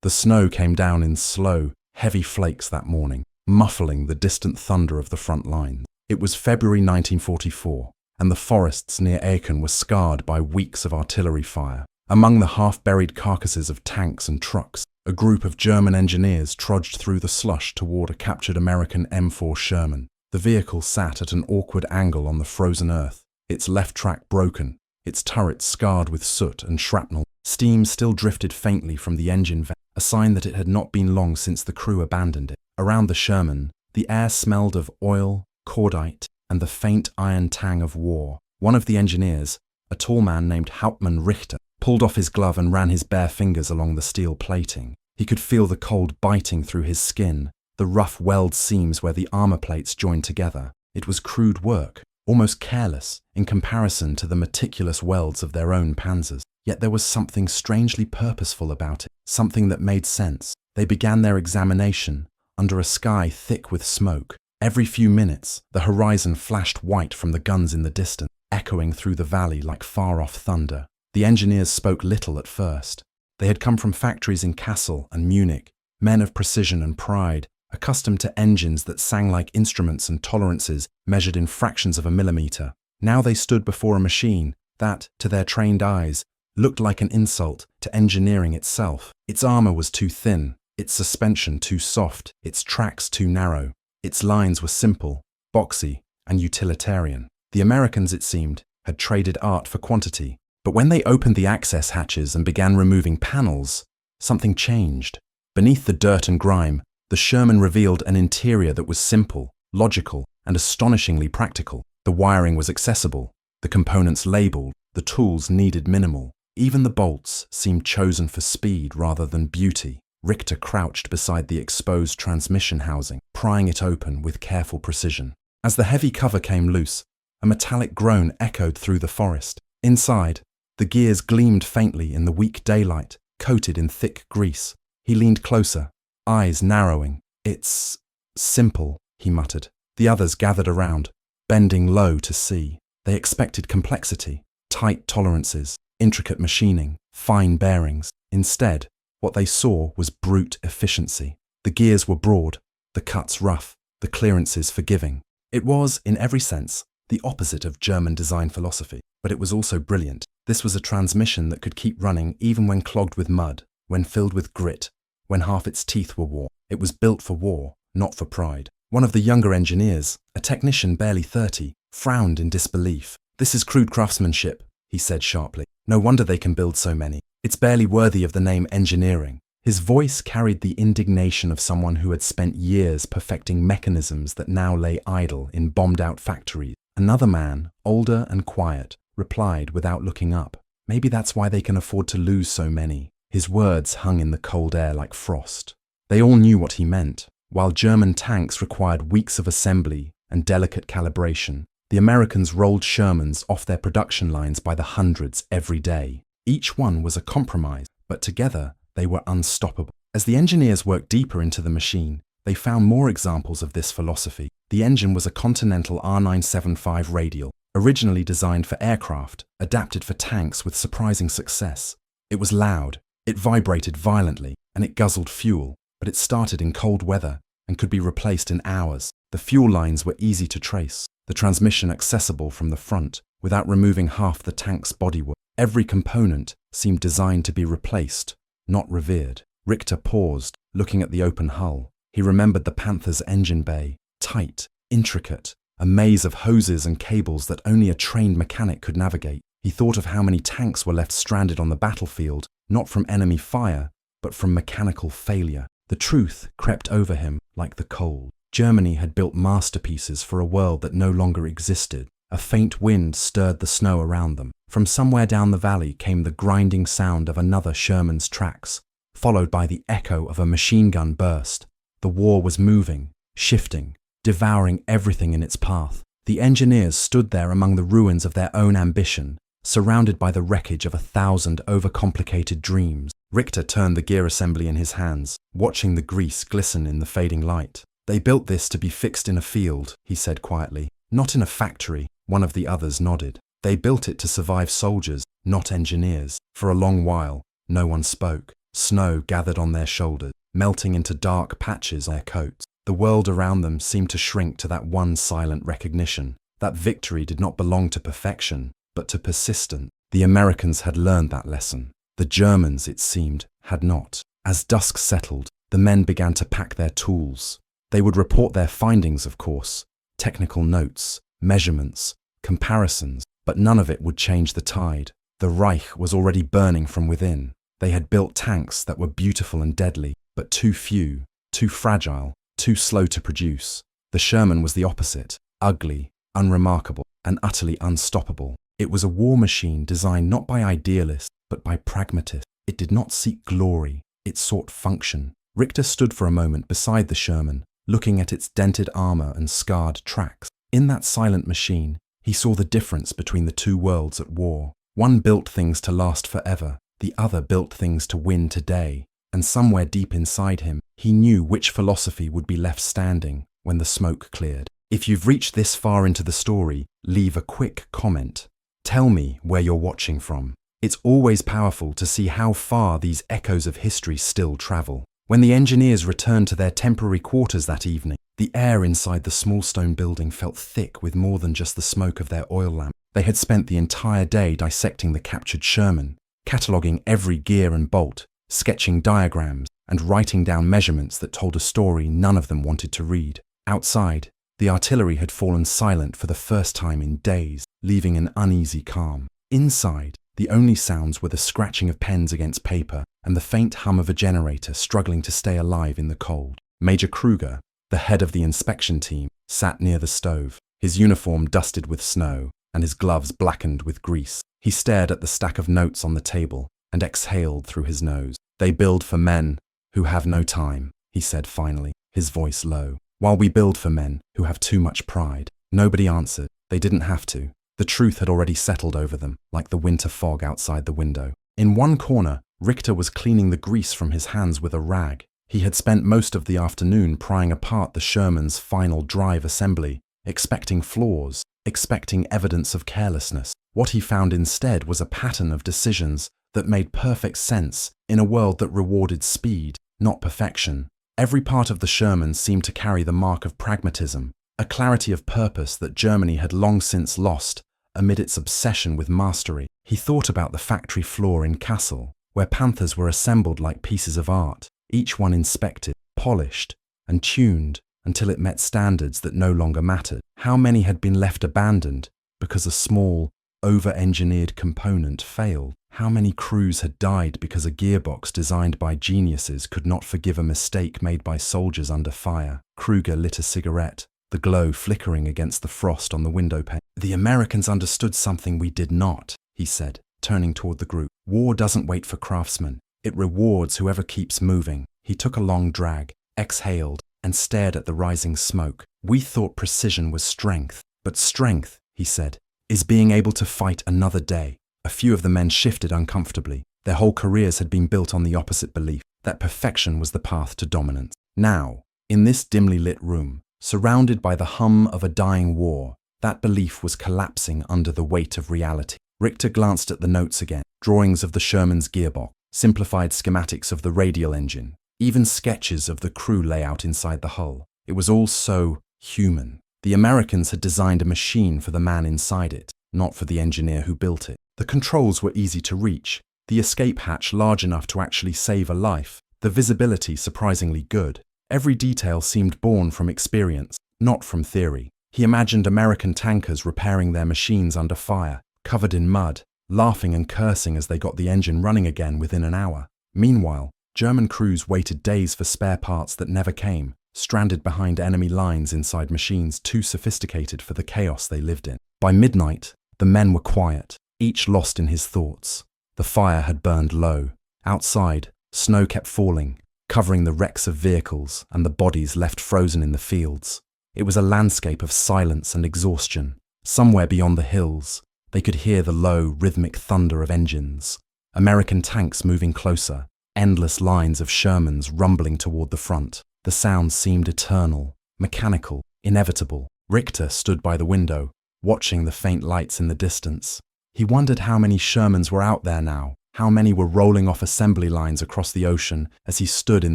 The snow came down in slow, heavy flakes that morning, muffling the distant thunder of the front lines. It was February 1944, and the forests near Aachen were scarred by weeks of artillery fire. Among the half-buried carcasses of tanks and trucks, a group of German engineers trudged through the slush toward a captured American M4 Sherman. The vehicle sat at an awkward angle on the frozen earth, its left track broken, its turret scarred with soot and shrapnel. Steam still drifted faintly from the engine vent, a sign that it had not been long since the crew abandoned it. Around the Sherman, the air smelled of oil, cordite, and the faint iron tang of war. One of the engineers, a tall man named Hauptmann Richter, pulled off his glove and ran his bare fingers along the steel plating. He could feel the cold biting through his skin, the rough weld seams where the armor plates joined together. It was crude work, almost careless in comparison to the meticulous welds of their own panzers. Yet there was something strangely purposeful about it, something that made sense. They began their examination under a sky thick with smoke. Every few minutes, the horizon flashed white from the guns in the distance, echoing through the valley like far-off thunder. The engineers spoke little at first. They had come from factories in Kassel and Munich, men of precision and pride, accustomed to engines that sang like instruments and tolerances measured in fractions of a millimeter. Now they stood before a machine that, to their trained eyes, looked like an insult to engineering itself. Its armor was too thin, its suspension too soft, its tracks too narrow. Its lines were simple, boxy, and utilitarian. The Americans, it seemed, had traded art for quantity. But when they opened the access hatches and began removing panels, something changed. Beneath the dirt and grime, the Sherman revealed an interior that was simple, logical, and astonishingly practical. The wiring was accessible, the components labeled, the tools needed minimal. Even the bolts seemed chosen for speed rather than beauty. Richter crouched beside the exposed transmission housing, prying it open with careful precision. As the heavy cover came loose, a metallic groan echoed through the forest. Inside, the gears gleamed faintly in the weak daylight, coated in thick grease. He leaned closer, eyes narrowing. "It's simple," he muttered. The others gathered around, bending low to see. They expected complexity, tight tolerances, intricate machining, fine bearings. Instead, what they saw was brute efficiency. The gears were broad, the cuts rough, the clearances forgiving. It was, in every sense, the opposite of German design philosophy, but it was also brilliant. This was a transmission that could keep running even when clogged with mud, when filled with grit, when half its teeth were worn. It was built for war, not for pride. One of the younger engineers, a technician barely 30, frowned in disbelief. "This is crude craftsmanship," he said sharply. "No wonder they can build so many. It's barely worthy of the name engineering." His voice carried the indignation of someone who had spent years perfecting mechanisms that now lay idle in bombed-out factories. Another man, older and quiet, replied without looking up. "Maybe that's why they can afford to lose so many." His words hung in the cold air like frost. They all knew what he meant. While German tanks required weeks of assembly and delicate calibration, the Americans rolled Shermans off their production lines by the hundreds every day. Each one was a compromise, but together they were unstoppable. As the engineers worked deeper into the machine, they found more examples of this philosophy. The engine was a Continental R975 radial, originally designed for aircraft, adapted for tanks with surprising success. It was loud, it vibrated violently, and it guzzled fuel, but it started in cold weather and could be replaced in hours. The fuel lines were easy to trace, the transmission accessible from the front without removing half the tank's bodywork. Every component seemed designed to be replaced, not revered. Richter paused, looking at the open hull. He remembered the Panther's engine bay, tight, intricate, a maze of hoses and cables that only a trained mechanic could navigate. He thought of how many tanks were left stranded on the battlefield, not from enemy fire, but from mechanical failure. The truth crept over him like the cold. Germany had built masterpieces for a world that no longer existed. A faint wind stirred the snow around them. From somewhere down the valley came the grinding sound of another Sherman's tracks, followed by the echo of a machine gun burst. The war was moving, shifting, devouring everything in its path. The engineers stood there among the ruins of their own ambition, surrounded by the wreckage of 1,000 overcomplicated dreams. Richter turned the gear assembly in his hands, watching the grease glisten in the fading light. "They built this to be fixed in a field," he said quietly. "Not in a factory." One of the others nodded. "They built it to survive soldiers, not engineers." For a long while, no one spoke. Snow gathered on their shoulders, melting into dark patches on their coats. The world around them seemed to shrink to that one silent recognition. That victory did not belong to perfection, but to persistence. The Americans had learned that lesson. The Germans, it seemed, had not. As dusk settled, the men began to pack their tools. They would report their findings, of course, technical notes, measurements, comparisons, but none of it would change the tide. The Reich was already burning from within. They had built tanks that were beautiful and deadly, but too few, too fragile, too slow to produce. The Sherman was the opposite, ugly, unremarkable, and utterly unstoppable. It was a war machine designed not by idealists, but by pragmatists. It did not seek glory, it sought function. Richter stood for a moment beside the Sherman, looking at its dented armor and scarred tracks. In that silent machine, he saw the difference between the two worlds at war. One built things to last forever, the other built things to win today. And somewhere deep inside him, he knew which philosophy would be left standing when the smoke cleared. If you've reached this far into the story, leave a quick comment. Tell me where you're watching from. It's always powerful to see how far these echoes of history still travel. When the engineers returned to their temporary quarters that evening, the air inside the small stone building felt thick with more than just the smoke of their oil lamp. They had spent the entire day dissecting the captured Sherman, cataloguing every gear and bolt, sketching diagrams, and writing down measurements that told a story none of them wanted to read. Outside, the artillery had fallen silent for the first time in days, leaving an uneasy calm. Inside, the only sounds were the scratching of pens against paper and the faint hum of a generator struggling to stay alive in the cold. Major Kruger, the head of the inspection team, sat near the stove, his uniform dusted with snow and his gloves blackened with grease. He stared at the stack of notes on the table and exhaled through his nose. "They build for men who have no time," he said finally, his voice low. "While we build for men who have too much pride." Nobody answered. They didn't have to. The truth had already settled over them, like the winter fog outside the window. In one corner, Richter was cleaning the grease from his hands with a rag. He had spent most of the afternoon prying apart the Sherman's final drive assembly, expecting flaws, expecting evidence of carelessness. What he found instead was a pattern of decisions that made perfect sense in a world that rewarded speed, not perfection. Every part of the Sherman seemed to carry the mark of pragmatism, a clarity of purpose that Germany had long since lost amid its obsession with mastery. He thought about the factory floor in Kassel, where Panthers were assembled like pieces of art, each one inspected, polished, and tuned until it met standards that no longer mattered. How many had been left abandoned because a small, over-engineered component failed? How many crews had died because a gearbox designed by geniuses could not forgive a mistake made by soldiers under fire? Kruger lit a cigarette, the glow flickering against the frost on the windowpane. "The Americans understood something we did not," he said, turning toward the group. "War doesn't wait for craftsmen. It rewards whoever keeps moving." He took a long drag, exhaled, and stared at the rising smoke. "We thought precision was strength, but strength," he said, "is being able to fight another day." A few of the men shifted uncomfortably. Their whole careers had been built on the opposite belief, that perfection was the path to dominance. Now, in this dimly lit room, surrounded by the hum of a dying war, that belief was collapsing under the weight of reality. Richter glanced at the notes again, drawings of the Sherman's gearbox, simplified schematics of the radial engine, even sketches of the crew layout inside the hull. It was all so human. The Americans had designed a machine for the man inside it, not for the engineer who built it. The controls were easy to reach, the escape hatch large enough to actually save a life, the visibility surprisingly good. Every detail seemed born from experience, not from theory. He imagined American tankers repairing their machines under fire, covered in mud, laughing and cursing as they got the engine running again within an hour. Meanwhile, German crews waited days for spare parts that never came, stranded behind enemy lines inside machines too sophisticated for the chaos they lived in. By midnight, the men were quiet, each lost in his thoughts. The fire had burned low. Outside, snow kept falling, covering the wrecks of vehicles and the bodies left frozen in the fields. It was a landscape of silence and exhaustion. Somewhere beyond the hills, they could hear the low, rhythmic thunder of engines. American tanks moving closer, endless lines of Shermans rumbling toward the front. The sound seemed eternal, mechanical, inevitable. Richter stood by the window, watching the faint lights in the distance. He wondered how many Shermans were out there now, How many were rolling off assembly lines across the ocean as he stood in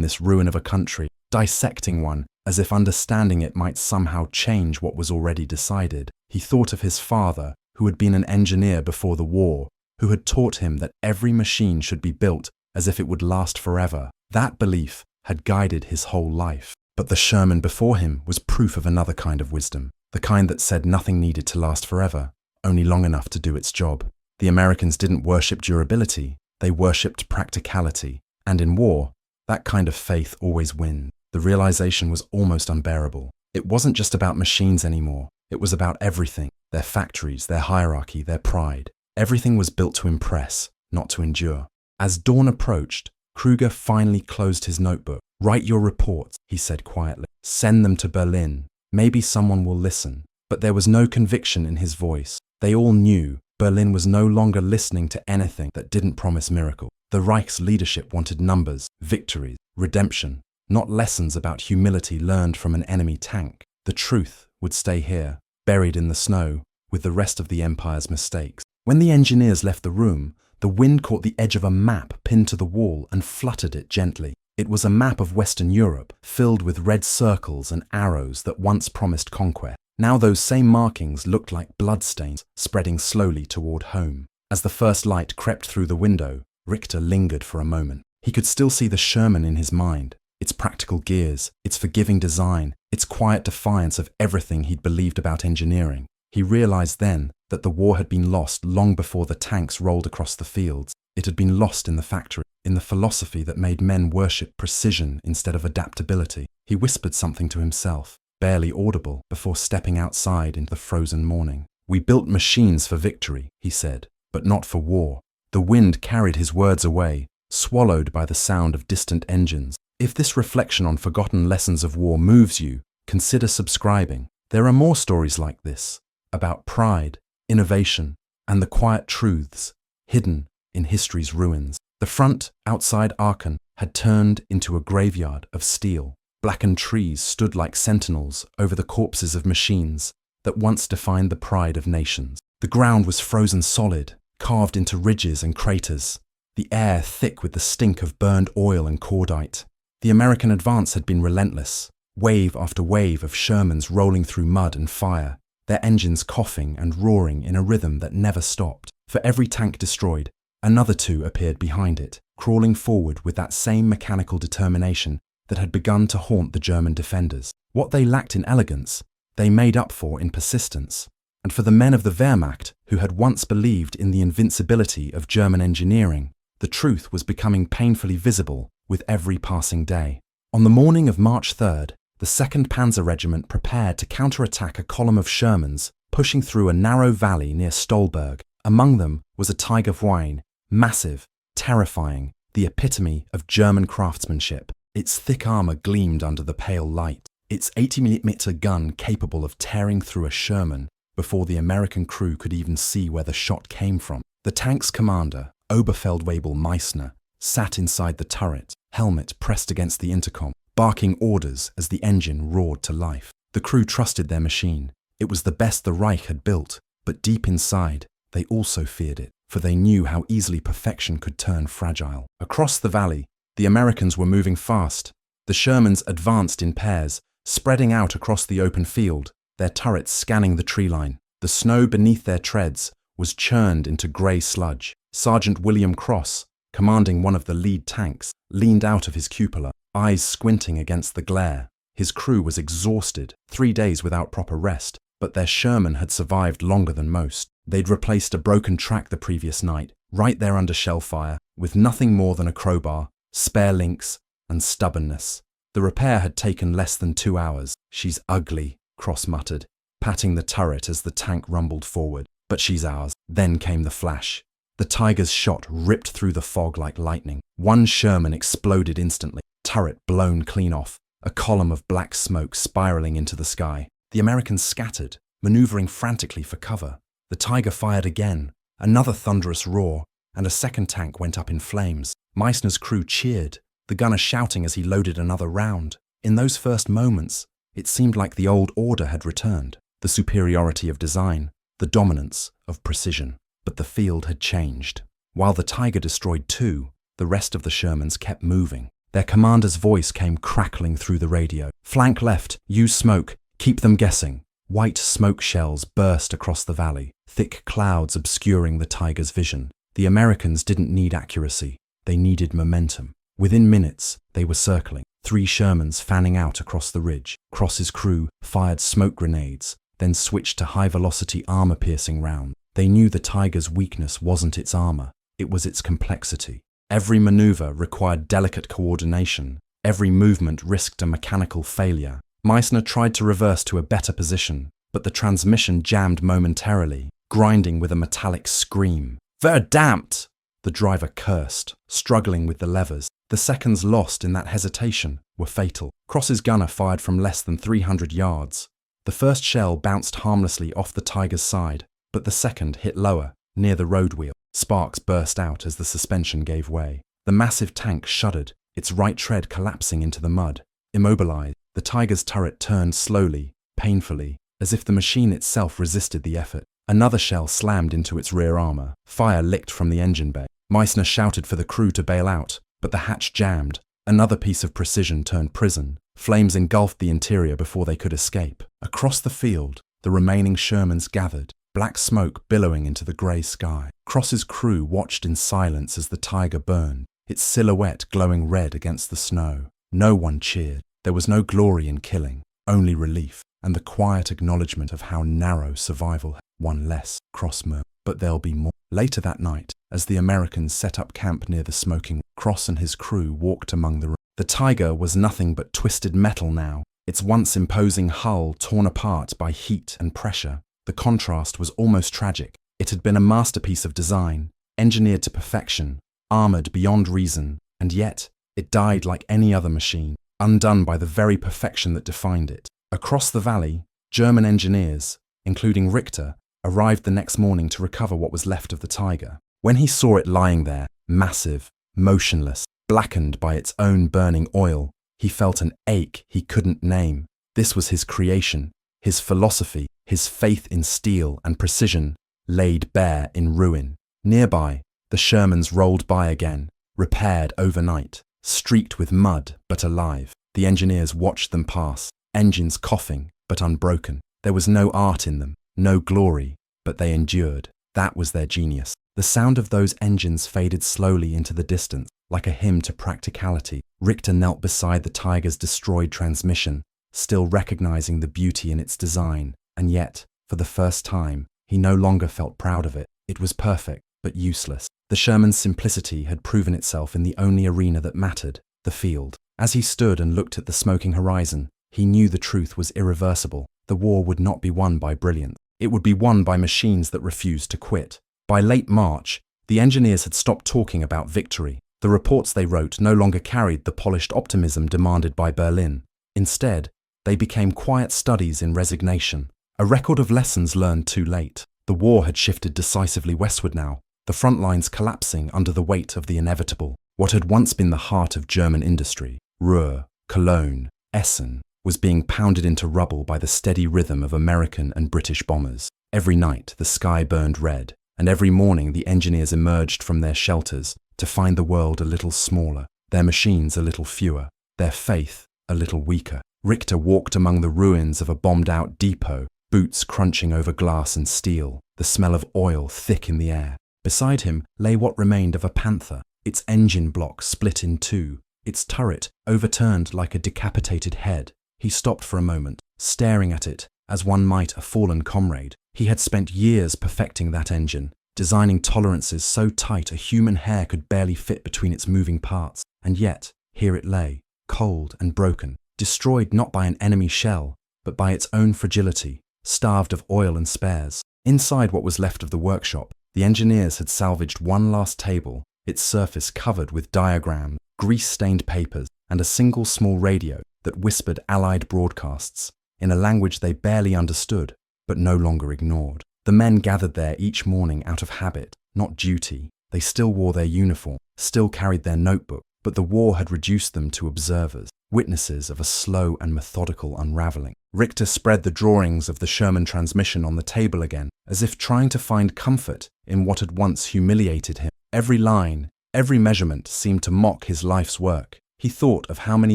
this ruin of a country, dissecting one as if understanding it might somehow change what was already decided? He thought of his father, who had been an engineer before the war, who had taught him that every machine should be built as if it would last forever. That belief had guided his whole life. But the Sherman before him was proof of another kind of wisdom, the kind that said nothing needed to last forever, only long enough to do its job. The Americans didn't worship durability, they worshipped practicality. And in war, that kind of faith always wins. The realization was almost unbearable. It wasn't just about machines anymore, it was about everything. Their factories, their hierarchy, their pride. Everything was built to impress, not to endure. As dawn approached, Kruger finally closed his notebook. "Write your reports," he said quietly. "Send them to Berlin. Maybe someone will listen." But there was no conviction in his voice. They all knew Berlin was no longer listening to anything that didn't promise miracle. The Reich's leadership wanted numbers, victories, redemption, not lessons about humility learned from an enemy tank. The truth would stay here, buried in the snow, with the rest of the empire's mistakes. When the engineers left the room, the wind caught the edge of a map pinned to the wall and fluttered it gently. It was a map of Western Europe, filled with red circles and arrows that once promised conquest. Now those same markings looked like bloodstains, spreading slowly toward home. As the first light crept through the window, Richter lingered for a moment. He could still see the Sherman in his mind, its practical gears, its forgiving design, its quiet defiance of everything he'd believed about engineering. He realized then that the war had been lost long before the tanks rolled across the fields. It had been lost in the factory, in the philosophy that made men worship precision instead of adaptability. He whispered something to himself, barely audible, before stepping outside into the frozen morning. "We built machines for victory," he said, "but not for war." The wind carried his words away, swallowed by the sound of distant engines. If this reflection on forgotten lessons of war moves you, consider subscribing. There are more stories like this, about pride, innovation, and the quiet truths hidden in history's ruins. The front outside Aachen had turned into a graveyard of steel. Blackened trees stood like sentinels over the corpses of machines that once defined the pride of nations. The ground was frozen solid, carved into ridges and craters, the air thick with the stink of burned oil and cordite. The American advance had been relentless, wave after wave of Shermans rolling through mud and fire, their engines coughing and roaring in a rhythm that never stopped. For every tank destroyed, another two appeared behind it, crawling forward with that same mechanical determination that had begun to haunt the German defenders. What they lacked in elegance, they made up for in persistence. And for the men of the Wehrmacht, who had once believed in the invincibility of German engineering, the truth was becoming painfully visible with every passing day. On the morning of March 3rd, the 2nd Panzer Regiment prepared to counterattack a column of Shermans pushing through a narrow valley near Stolberg. Among them was a Tiger Wine, massive, terrifying, the epitome of German craftsmanship. Its thick armor gleamed under the pale light, its 80mm gun capable of tearing through a Sherman before the American crew could even see where the shot came from. The tank's commander, Oberfeldwebel Meissner, sat inside the turret, helmet pressed against the intercom, barking orders as the engine roared to life. The crew trusted their machine. It was the best the Reich had built, but deep inside, they also feared it, for they knew how easily perfection could turn fragile. Across the valley, the Americans were moving fast. The Shermans advanced in pairs, spreading out across the open field, their turrets scanning the tree line. The snow beneath their treads was churned into grey sludge. Sergeant William Cross, commanding one of the lead tanks, leaned out of his cupola, eyes squinting against the glare. His crew was exhausted, 3 days without proper rest, but their Sherman had survived longer than most. They'd replaced a broken track the previous night, right there under shell fire, with nothing more than a crowbar, spare links, and stubbornness. The repair had taken less than 2 hours. "She's ugly," Cross muttered, patting the turret as the tank rumbled forward. "But she's ours." Then came the flash. The Tiger's shot ripped through the fog like lightning. One Sherman exploded instantly, turret blown clean off, a column of black smoke spiraling into the sky. The Americans scattered, maneuvering frantically for cover. The Tiger fired again, another thunderous roar, and a second tank went up in flames. Meissner's crew cheered, the gunner shouting as he loaded another round. In those first moments, it seemed like the old order had returned, the superiority of design, the dominance of precision. But the field had changed. While the Tiger destroyed 2, the rest of the Shermans kept moving. Their commander's voice came crackling through the radio. "Flank left, use smoke, keep them guessing." White smoke shells burst across the valley, thick clouds obscuring the Tiger's vision. The Americans didn't need accuracy, they needed momentum. Within minutes, they were circling, 3 Shermans fanning out across the ridge. Cross's crew fired smoke grenades, then switched to high-velocity armor-piercing rounds. They knew the Tiger's weakness wasn't its armor, it was its complexity. Every maneuver required delicate coordination. Every movement risked a mechanical failure. Meissner tried to reverse to a better position, but the transmission jammed momentarily, grinding with a metallic scream. "Verdammt!" The driver cursed, struggling with the levers. The seconds lost in that hesitation were fatal. Cross's gunner fired from less than 300 yards. The first shell bounced harmlessly off the Tiger's side, but the second hit lower, near the road wheel. Sparks burst out as the suspension gave way. The massive tank shuddered, its right tread collapsing into the mud. Immobilized, the Tiger's turret turned slowly, painfully, as if the machine itself resisted the effort. Another shell slammed into its rear armor. Fire licked from the engine bay. Meissner shouted for the crew to bail out, but the hatch jammed. Another piece of precision turned prison. Flames engulfed the interior before they could escape. Across the field, the remaining Shermans gathered, black smoke billowing into the grey sky. Cross's crew watched in silence as the Tiger burned, its silhouette glowing red against the snow. No one cheered. There was no glory in killing, only relief, and the quiet acknowledgement of how narrow survival had. "One less," Cross murmured, "but there'll be more." Later that night, as the Americans set up camp near the smoking, Cross and his crew walked among the ruins. The Tiger was nothing but twisted metal now, its once imposing hull torn apart by heat and pressure. The contrast was almost tragic. It had been a masterpiece of design, engineered to perfection, armored beyond reason, and yet it died like any other machine, undone by the very perfection that defined it. Across the valley, German engineers, including Richter, arrived the next morning to recover what was left of the Tiger. When he saw it lying there, massive, motionless, blackened by its own burning oil, he felt an ache he couldn't name. This was his creation, his philosophy, his faith in steel and precision, laid bare in ruin. Nearby, the Shermans rolled by again, repaired overnight, streaked with mud but alive. The engineers watched them pass, engines coughing but unbroken. There was no art in them, no glory, but they endured. That was their genius. The sound of those engines faded slowly into the distance, like a hymn to practicality. Richter knelt beside the Tiger's destroyed transmission, still recognizing the beauty in its design, and yet, for the first time, he no longer felt proud of it. It was perfect, but useless. The Sherman's simplicity had proven itself in the only arena that mattered, the field. As he stood and looked at the smoking horizon, he knew the truth was irreversible. The war would not be won by brilliance. It would be won by machines that refused to quit. By late March, the engineers had stopped talking about victory. The reports they wrote no longer carried the polished optimism demanded by Berlin. Instead, they became quiet studies in resignation, a record of lessons learned too late. The war had shifted decisively westward now, the front lines collapsing under the weight of the inevitable. What had once been the heart of German industry, Ruhr, Cologne, Essen, was being pounded into rubble by the steady rhythm of American and British bombers. Every night the sky burned red, and every morning the engineers emerged from their shelters to find the world a little smaller, their machines a little fewer, their faith a little weaker. Richter walked among the ruins of a bombed-out depot, boots crunching over glass and steel, the smell of oil thick in the air. Beside him lay what remained of a Panther, its engine block split in two, its turret overturned like a decapitated head. He stopped for a moment, staring at it as one might a fallen comrade. He had spent years perfecting that engine, designing tolerances so tight a human hair could barely fit between its moving parts. And yet, here it lay, cold and broken, destroyed not by an enemy shell, but by its own fragility, starved of oil and spares. Inside what was left of the workshop, the engineers had salvaged one last table, its surface covered with diagrams, grease-stained papers, and a single small radio that whispered Allied broadcasts in a language they barely understood, but no longer ignored. The men gathered there each morning out of habit, not duty. They still wore their uniform, still carried their notebook, but the war had reduced them to observers, witnesses of a slow and methodical unraveling. Richter spread the drawings of the Sherman transmission on the table again, as if trying to find comfort in what had once humiliated him. Every line, every measurement seemed to mock his life's work. He thought of how many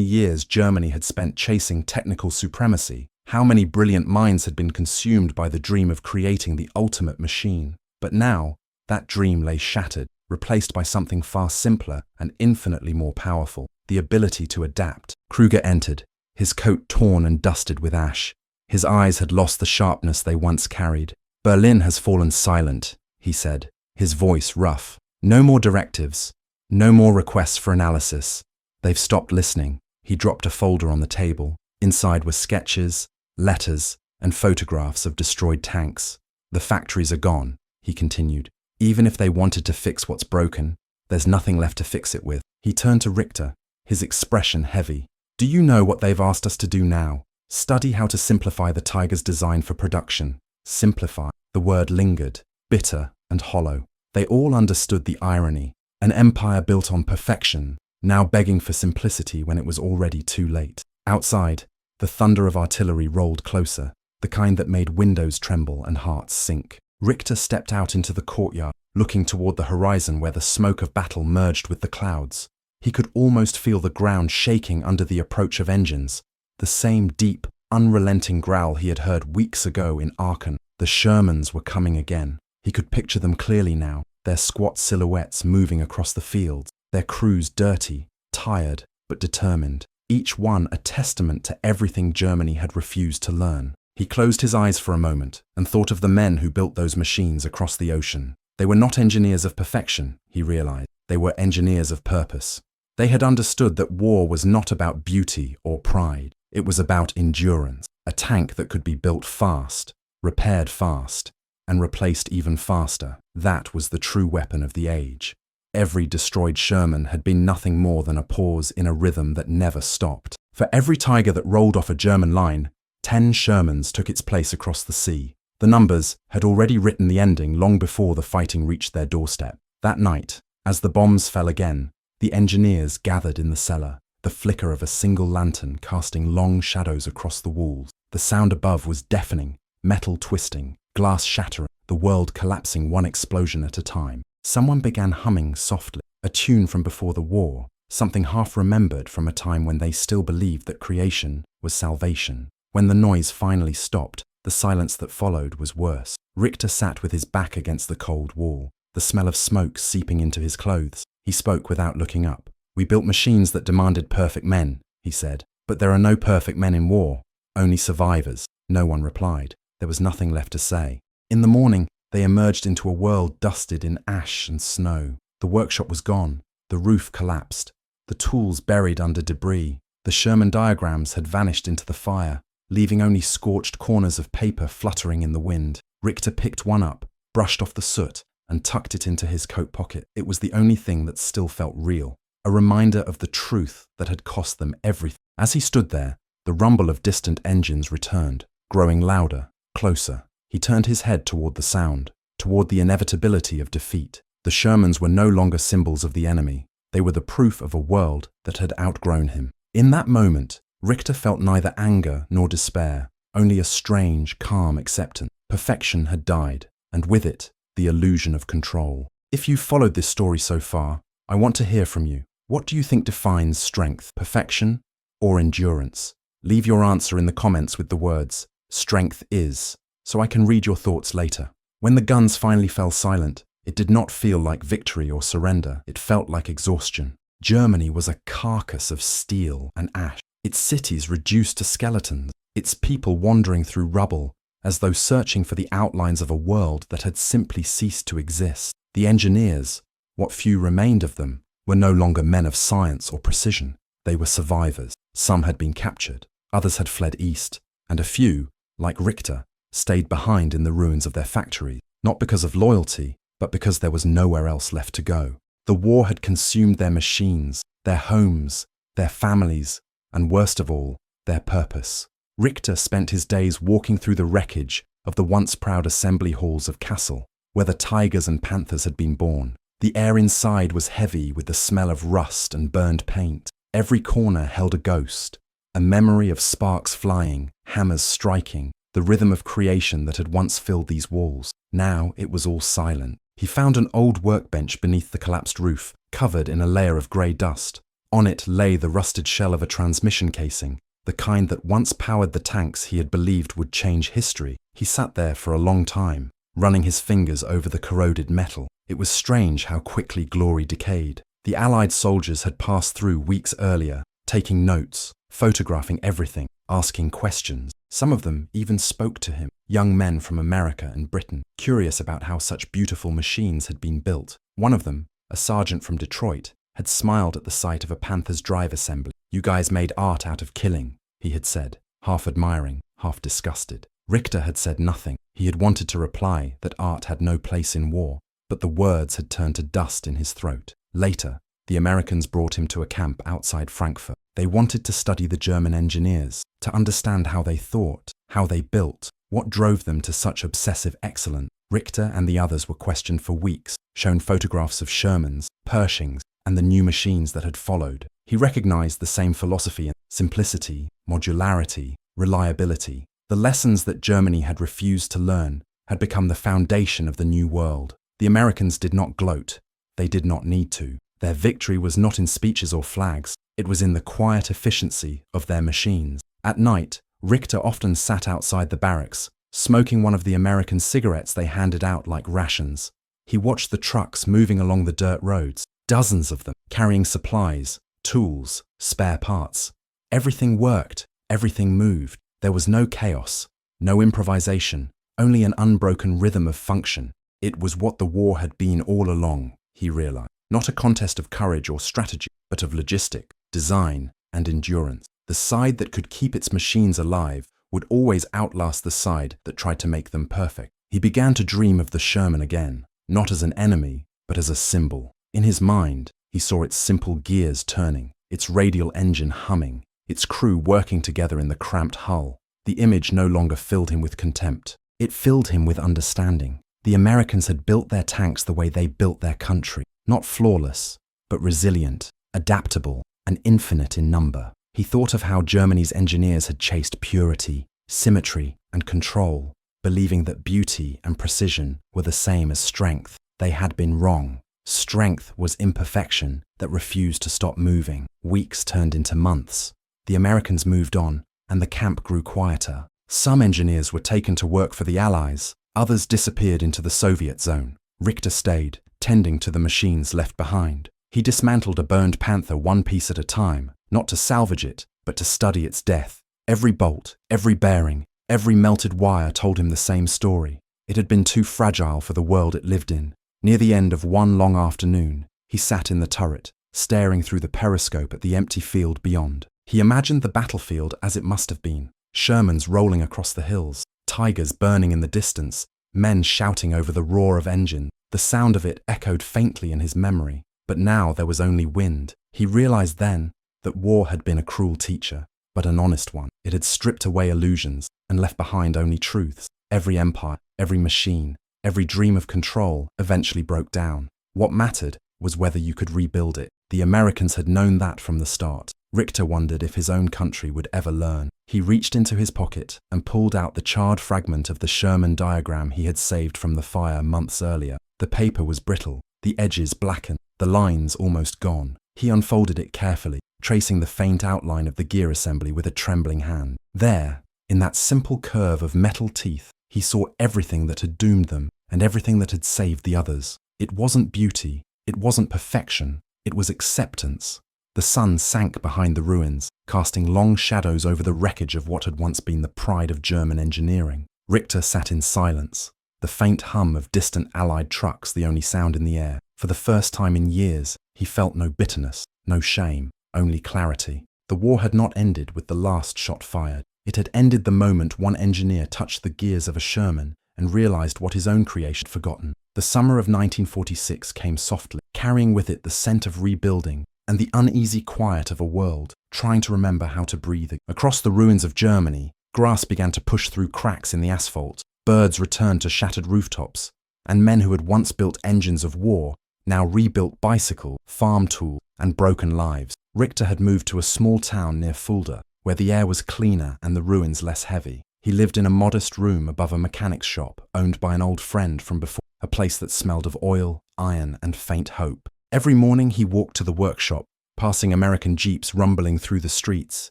years Germany had spent chasing technical supremacy, how many brilliant minds had been consumed by the dream of creating the ultimate machine. But now, that dream lay shattered, replaced by something far simpler and infinitely more powerful: the ability to adapt. Kruger entered, his coat torn and dusted with ash. His eyes had lost the sharpness they once carried. "Berlin has fallen silent," he said, his voice rough. "No more directives, no more requests for analysis. They've stopped listening." He dropped a folder on the table. Inside were sketches, letters, and photographs of destroyed tanks. "The factories are gone," he continued. "Even if they wanted to fix what's broken, there's nothing left to fix it with." He turned to Richter, his expression heavy. "Do you know what they've asked us to do now? Study how to simplify the Tiger's design for production." Simplify. The word lingered, bitter and hollow. They all understood the irony. An empire built on perfection, now begging for simplicity when it was already too late. Outside, the thunder of artillery rolled closer, the kind that made windows tremble and hearts sink. Richter stepped out into the courtyard, looking toward the horizon where the smoke of battle merged with the clouds. He could almost feel the ground shaking under the approach of engines, the same deep, unrelenting growl he had heard weeks ago in Aachen. The Shermans were coming again. He could picture them clearly now, their squat silhouettes moving across the fields, their crews dirty, tired, but determined, each one a testament to everything Germany had refused to learn. He closed his eyes for a moment and thought of the men who built those machines across the ocean. They were not engineers of perfection, he realized. They were engineers of purpose. They had understood that war was not about beauty or pride. It was about endurance. A tank that could be built fast, repaired fast, and replaced even faster. That was the true weapon of the age. Every destroyed Sherman had been nothing more than a pause in a rhythm that never stopped. For every Tiger that rolled off a German line, 10 Shermans took its place across the sea. The numbers had already written the ending long before the fighting reached their doorstep. That night, as the bombs fell again, the engineers gathered in the cellar, the flicker of a single lantern casting long shadows across the walls. The sound above was deafening, metal twisting, glass shattering, the world collapsing one explosion at a time. Someone began humming softly, a tune from before the war, something half remembered from a time when they still believed that creation was salvation. When the noise finally stopped, the silence that followed was worse. Richter sat with his back against the cold wall, the smell of smoke seeping into his clothes. He spoke without looking up. "We built machines that demanded perfect men," he said. "But there are no perfect men in war, only survivors." No one replied. There was nothing left to say. In the morning, they emerged into a world dusted in ash and snow. The workshop was gone. The roof collapsed. The tools buried under debris. The Sherman diagrams had vanished into the fire, leaving only scorched corners of paper fluttering in the wind. Richter picked one up, brushed off the soot, and tucked it into his coat pocket. It was the only thing that still felt real, a reminder of the truth that had cost them everything. As he stood there, the rumble of distant engines returned, growing louder, closer. He turned his head toward the sound, toward the inevitability of defeat. The Shermans were no longer symbols of the enemy. They were the proof of a world that had outgrown him. In that moment, Richter felt neither anger nor despair, only a strange, calm acceptance. Perfection had died, and with it, the illusion of control. If you've followed this story so far, I want to hear from you. What do you think defines strength, perfection, or endurance? Leave your answer in the comments with the words, "Strength is," so I can read your thoughts later. When the guns finally fell silent, it did not feel like victory or surrender. It felt like exhaustion. Germany was a carcass of steel and ash, its cities reduced to skeletons, its people wandering through rubble, as though searching for the outlines of a world that had simply ceased to exist. The engineers, what few remained of them, were no longer men of science or precision. They were survivors. Some had been captured, others had fled east, and a few, like Richter, stayed behind in the ruins of their factories, not because of loyalty, but because there was nowhere else left to go. The war had consumed their machines, their homes, their families, and worst of all, their purpose. Richter spent his days walking through the wreckage of the once proud assembly halls of Kassel, where the Tigers and Panthers had been born. The air inside was heavy with the smell of rust and burned paint. Every corner held a ghost, a memory of sparks flying, hammers striking, the rhythm of creation that had once filled these walls. Now it was all silent. He found an old workbench beneath the collapsed roof, covered in a layer of grey dust. On it lay the rusted shell of a transmission casing, the kind that once powered the tanks he had believed would change history. He sat there for a long time, running his fingers over the corroded metal. It was strange how quickly glory decayed. The Allied soldiers had passed through weeks earlier, taking notes, photographing everything, asking questions. Some of them even spoke to him, young men from America and Britain, curious about how such beautiful machines had been built. One of them, a sergeant from Detroit, had smiled at the sight of a Panther's drive assembly. "You guys made art out of killing," he had said, half admiring, half disgusted. Richter had said nothing. He had wanted to reply that art had no place in war, but the words had turned to dust in his throat. Later, the Americans brought him to a camp outside Frankfurt. They wanted to study the German engineers, to understand how they thought, how they built, what drove them to such obsessive excellence. Richter and the others were questioned for weeks, shown photographs of Shermans, Pershings, and the new machines that had followed. He recognized the same philosophy in simplicity, modularity, reliability. The lessons that Germany had refused to learn had become the foundation of the new world. The Americans did not gloat. They did not need to. Their victory was not in speeches or flags. It was in the quiet efficiency of their machines. At night, Richter often sat outside the barracks, smoking one of the American cigarettes they handed out like rations. He watched the trucks moving along the dirt roads, dozens of them, carrying supplies, tools, spare parts. Everything worked, everything moved. There was no chaos, no improvisation, only an unbroken rhythm of function. It was what the war had been all along, he realized. Not a contest of courage or strategy, but of logistic, design, and endurance. The side that could keep its machines alive would always outlast the side that tried to make them perfect. He began to dream of the Sherman again, not as an enemy, but as a symbol. In his mind, he saw its simple gears turning, its radial engine humming, its crew working together in the cramped hull. The image no longer filled him with contempt. It filled him with understanding. The Americans had built their tanks the way they built their country, not flawless, but resilient, adaptable, and infinite in number. He thought of how Germany's engineers had chased purity, symmetry, and control, believing that beauty and precision were the same as strength. They had been wrong. Strength was imperfection that refused to stop moving. Weeks turned into months. The Americans moved on, and the camp grew quieter. Some engineers were taken to work for the Allies. Others disappeared into the Soviet zone. Richter stayed, tending to the machines left behind. He dismantled a burned Panther one piece at a time, not to salvage it, but to study its death. Every bolt, every bearing, every melted wire told him the same story. It had been too fragile for the world it lived in. Near the end of one long afternoon, he sat in the turret, staring through the periscope at the empty field beyond. He imagined the battlefield as it must have been. Shermans rolling across the hills, tigers burning in the distance, men shouting over the roar of engine. The sound of it echoed faintly in his memory, but now there was only wind. He realized then that war had been a cruel teacher, but an honest one. It had stripped away illusions and left behind only truths. Every empire, every machine, every dream of control eventually broke down. What mattered was whether you could rebuild it. The Americans had known that from the start. Richter wondered if his own country would ever learn. He reached into his pocket and pulled out the charred fragment of the Sherman diagram he had saved from the fire months earlier. The paper was brittle, the edges blackened, the lines almost gone. He unfolded it carefully, tracing the faint outline of the gear assembly with a trembling hand. There, in that simple curve of metal teeth, he saw everything that had doomed them and everything that had saved the others. It wasn't beauty, it wasn't perfection, it was acceptance. The sun sank behind the ruins, casting long shadows over the wreckage of what had once been the pride of German engineering. Richter sat in silence, the faint hum of distant Allied trucks the only sound in the air. For the first time in years, he felt no bitterness, no shame, only clarity. The war had not ended with the last shot fired. It had ended the moment one engineer touched the gears of a Sherman and realized what his own creation had forgotten. The summer of 1946 came softly, carrying with it the scent of rebuilding and the uneasy quiet of a world trying to remember how to breathe. Across the ruins of Germany, grass began to push through cracks in the asphalt, birds returned to shattered rooftops, and men who had once built engines of war now rebuilt bicycle, farm tool, and broken lives. Richter had moved to a small town near Fulda, where the air was cleaner and the ruins less heavy. He lived in a modest room above a mechanic's shop owned by an old friend from before. a place that smelled of oil, iron, and faint hope. Every morning he walked to the workshop, passing American jeeps rumbling through the streets.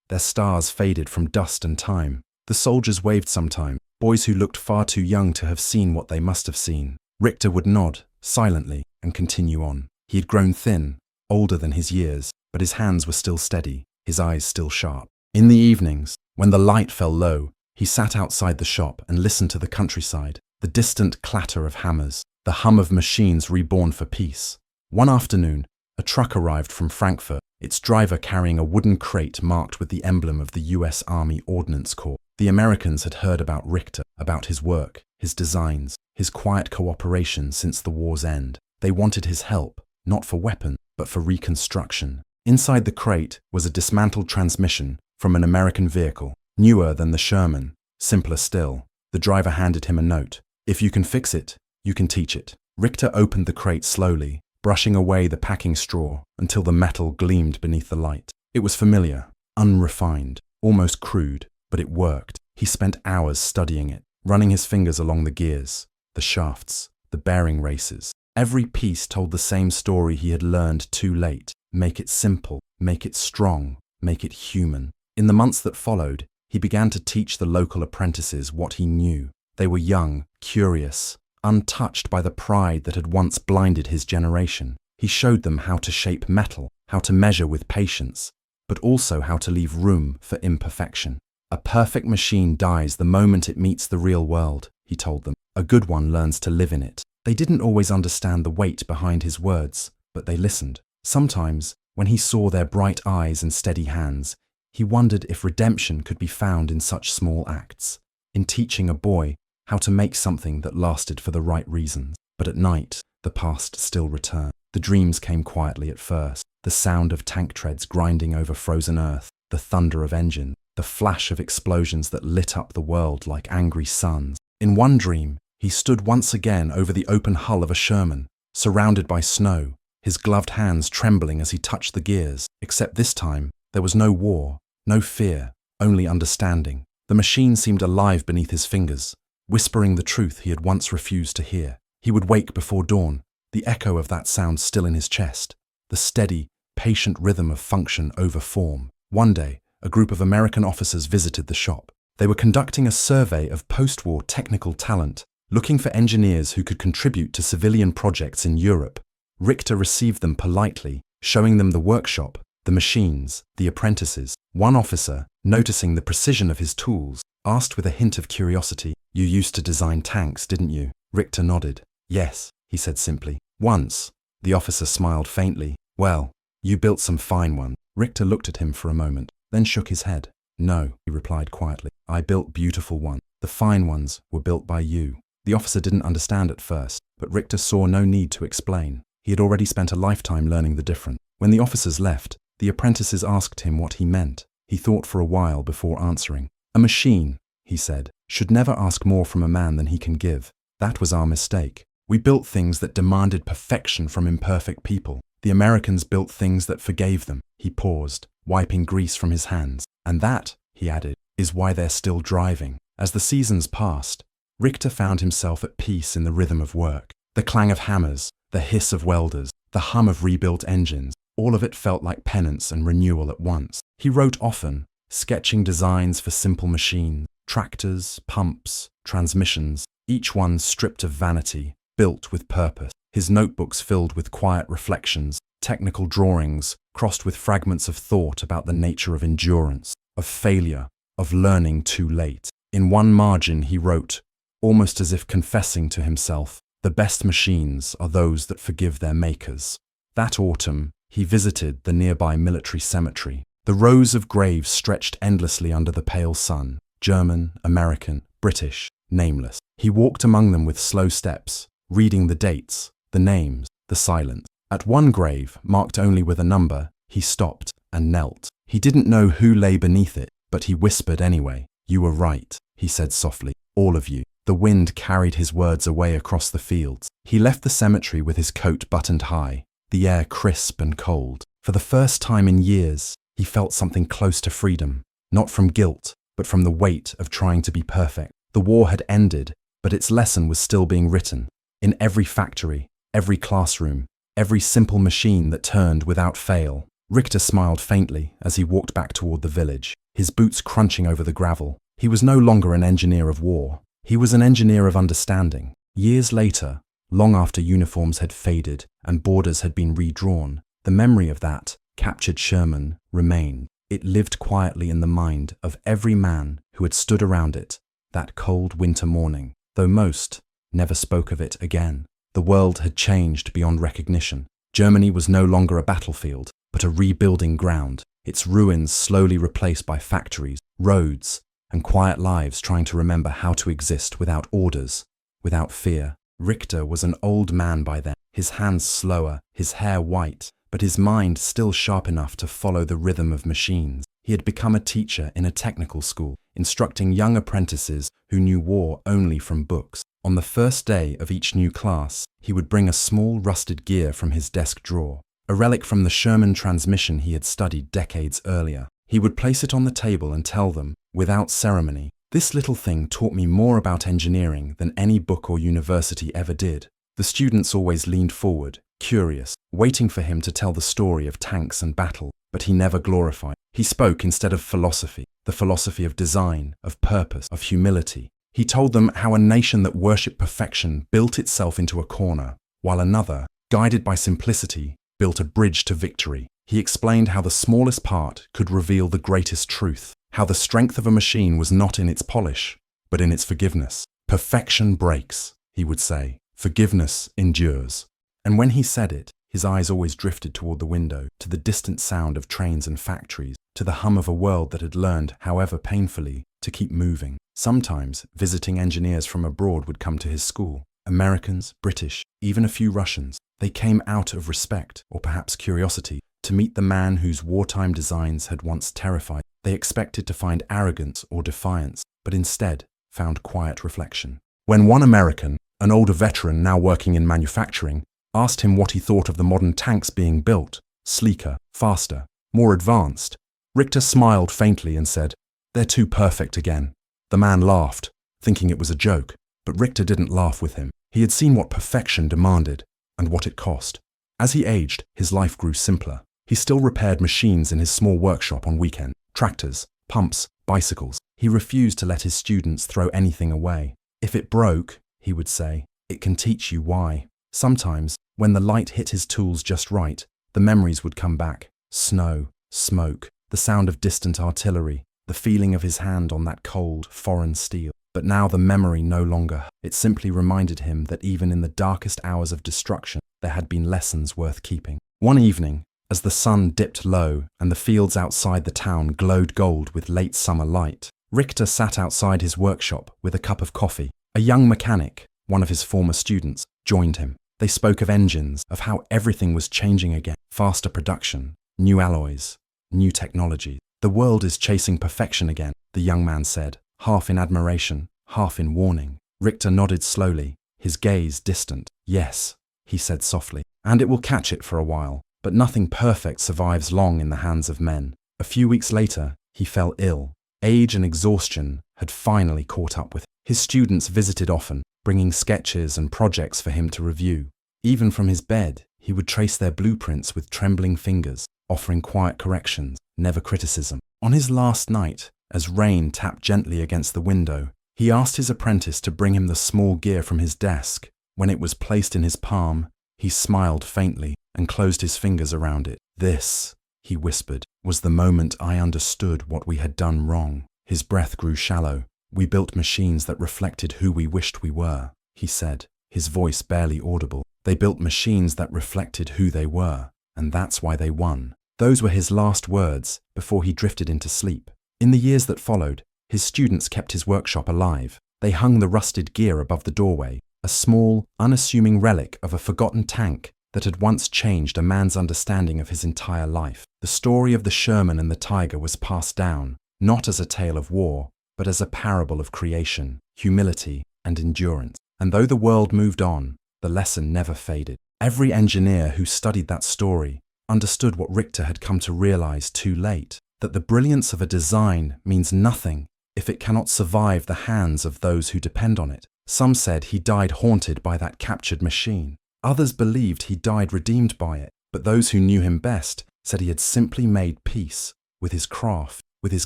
Their stars faded from dust and time. The soldiers waved sometimes, boys who looked far too young to have seen what they must have seen. Richter would nod, silently, and continue on. He had grown thin, older than his years, but his hands were still steady, his eyes still sharp. In the evenings, when the light fell low, he sat outside the shop and listened to the countryside, the distant clatter of hammers, the hum of machines reborn for peace. One afternoon, a truck arrived from Frankfurt, its driver carrying a wooden crate marked with the emblem of the US Army Ordnance Corps. The Americans had heard about Richter, about his work, his designs, his quiet cooperation since the war's end. They wanted his help, not for weapons, but for reconstruction. Inside the crate was a dismantled transmission from an American vehicle, newer than the Sherman, simpler still. The driver handed him a note. "If you can fix it, you can teach it." Richter opened the crate slowly, brushing away the packing straw until the metal gleamed beneath the light. It was familiar, unrefined, almost crude, but it worked. He spent hours studying it, running his fingers along the gears, the shafts, the bearing races. Every piece told the same story he had learned too late. Make it simple, make it strong, make it human. In the months that followed, he began to teach the local apprentices what he knew. They were young, curious, untouched by the pride that had once blinded his generation. He showed them how to shape metal, how to measure with patience, but also how to leave room for imperfection. A perfect machine dies the moment it meets the real world, he told them. A good one learns to live in it. They didn't always understand the weight behind his words, but they listened. Sometimes, when he saw their bright eyes and steady hands, he wondered if redemption could be found in such small acts, in teaching a boy how to make something that lasted for the right reasons. But at night, the past still returned. The dreams came quietly at first, the sound of tank treads grinding over frozen earth, the thunder of engines, the flash of explosions that lit up the world like angry suns. In one dream, he stood once again over the open hull of a Sherman, surrounded by snow, his gloved hands trembling as he touched the gears. Except this time, there was no war, no fear, only understanding. The machine seemed alive beneath his fingers, whispering the truth he had once refused to hear. He would wake before dawn, the echo of that sound still in his chest, the steady, patient rhythm of function over form. One day, a group of American officers visited the shop. They were conducting a survey of post-war technical talent, looking for engineers who could contribute to civilian projects in Europe. Richter received them politely, showing them the workshop, the machines, the apprentices. One officer, noticing the precision of his tools, asked with a hint of curiosity, "You used to design tanks, didn't you?" Richter nodded. "Yes," he said simply. "Once." The officer smiled faintly. "Well, you built some fine ones." Richter looked at him for a moment, then shook his head. "No," he replied quietly. "I built beautiful ones. The fine ones were built by you." The officer didn't understand at first, but Richter saw no need to explain. He had already spent a lifetime learning the difference. When the officers left, the apprentices asked him what he meant. He thought for a while before answering. "A machine," he said, "should never ask more from a man than he can give. That was our mistake. We built things that demanded perfection from imperfect people. The Americans built things that forgave them." He paused, wiping grease from his hands. "And that," he added, "is why they're still driving." As the seasons passed, Richter found himself at peace in the rhythm of work. The clang of hammers, the hiss of welders, the hum of rebuilt engines, all of it felt like penance and renewal at once. He wrote often, sketching designs for simple machines, tractors, pumps, transmissions, each one stripped of vanity, built with purpose. His notebooks filled with quiet reflections, technical drawings, crossed with fragments of thought about the nature of endurance, of failure, of learning too late. In one margin he wrote, almost as if confessing to himself, "The best machines are those that forgive their makers." That autumn, he visited the nearby military cemetery. The rows of graves stretched endlessly under the pale sun, German, American, British, nameless. He walked among them with slow steps, reading the dates, the names, the silence. At one grave, marked only with a number, he stopped and knelt. He didn't know who lay beneath it, but he whispered anyway. "You were right," he said softly, "all of you." The wind carried his words away across the fields. He left the cemetery with his coat buttoned high, the air crisp and cold. For the first time in years, he felt something close to freedom, not from guilt, but from the weight of trying to be perfect. The war had ended, but its lesson was still being written. in every factory, every classroom, every simple machine that turned without fail. Richter smiled faintly as he walked back toward the village, his boots crunching over the gravel. He was no longer an engineer of war. He was an engineer of understanding. Years later, long after uniforms had faded and borders had been redrawn, the memory of that captured Sherman remained. It lived quietly in the mind of every man who had stood around it that cold winter morning, though most never spoke of it again. The world had changed beyond recognition. Germany was no longer a battlefield, but a rebuilding ground, its ruins slowly replaced by factories, roads, and quiet lives trying to remember how to exist without orders, without fear. Richter was an old man by then, his hands slower, his hair white, but his mind still sharp enough to follow the rhythm of machines. He had become a teacher in a technical school, instructing young apprentices who knew war only from books. On the first day of each new class, he would bring a small rusted gear from his desk drawer, a relic from the Sherman transmission he had studied decades earlier. He would place it on the table and tell them, without ceremony, "This little thing taught me more about engineering than any book or university ever did." The students always leaned forward, curious, waiting for him to tell the story of tanks and battle, but he never glorified. He spoke instead of philosophy, the philosophy of design, of purpose, of humility. He told them how a nation that worshipped perfection built itself into a corner, while another, guided by simplicity, built a bridge to victory. He explained how the smallest part could reveal the greatest truth, how the strength of a machine was not in its polish, but in its forgiveness. Perfection breaks, he would say. Forgiveness endures. And when he said it, his eyes always drifted toward the window, to the distant sound of trains and factories, to the hum of a world that had learned, however painfully, to keep moving. Sometimes, visiting engineers from abroad would come to his school. Americans, British, even a few Russians. They came out of respect, or perhaps curiosity, to meet the man whose wartime designs had once terrified. They expected to find arrogance or defiance, but instead found quiet reflection. When one American, an older veteran now working in manufacturing, asked him what he thought of the modern tanks being built, sleeker, faster, more advanced, Richter smiled faintly and said, "They're too perfect again." The man laughed, thinking it was a joke, but Richter didn't laugh with him. He had seen what perfection demanded and what it cost. As he aged, his life grew simpler. He still repaired machines in his small workshop on weekends, tractors, pumps, bicycles. He refused to let his students throw anything away. "If it broke," he would say, "it can teach you why." Sometimes, when the light hit his tools just right, the memories would come back. Snow, smoke, the sound of distant artillery, the feeling of his hand on that cold, foreign steel. But now the memory no longer. It simply reminded him that even in the darkest hours of destruction, there had been lessons worth keeping. One evening, as the sun dipped low and the fields outside the town glowed gold with late summer light, Richter sat outside his workshop with a cup of coffee. A young mechanic, one of his former students, joined him. They spoke of engines, of how everything was changing again. Faster production, new alloys, new technology. "The world is chasing perfection again," the young man said, half in admiration, half in warning. Richter nodded slowly, his gaze distant. "Yes," he said softly, "and it will catch it for a while. But nothing perfect survives long in the hands of men." A few weeks later, he fell ill. Age and exhaustion had finally caught up with him. His students visited often, bringing sketches and projects for him to review. Even from his bed, he would trace their blueprints with trembling fingers, offering quiet corrections, never criticism. On his last night, as rain tapped gently against the window, he asked his apprentice to bring him the small gear from his desk. When it was placed in his palm, he smiled faintly and closed his fingers around it. "This," he whispered, "was the moment I understood what we had done wrong." His breath grew shallow. "We built machines that reflected who we wished we were," he said, his voice barely audible. "They built machines that reflected who they were, and that's why they won." Those were his last words before he drifted into sleep. In the years that followed, his students kept his workshop alive. They hung the rusted gear above the doorway, a small, unassuming relic of a forgotten tank that had once changed a man's understanding of his entire life. The story of the Sherman and the Tiger was passed down, not as a tale of war, but as a parable of creation, humility, and endurance. And though the world moved on, the lesson never faded. Every engineer who studied that story understood what Richter had come to realize too late, that the brilliance of a design means nothing if it cannot survive the hands of those who depend on it. Some said he died haunted by that captured machine. Others believed he died redeemed by it, but those who knew him best said he had simply made peace with his craft, with his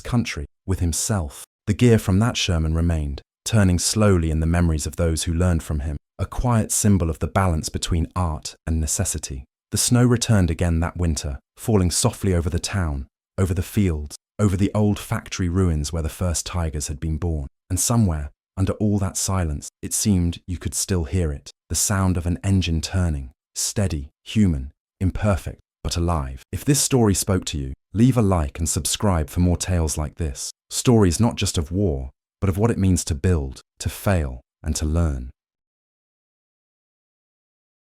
country, with himself. The gear from that Sherman remained, turning slowly in the memories of those who learned from him, a quiet symbol of the balance between art and necessity. The snow returned again that winter, falling softly over the town, over the fields, over the old factory ruins where the first tigers had been born. And somewhere, under all that silence, it seemed you could still hear it, the sound of an engine turning, steady, human, imperfect, but alive. If this story spoke to you, leave a like and subscribe for more tales like this. Stories not just of war, but of what it means to build, to fail, and to learn.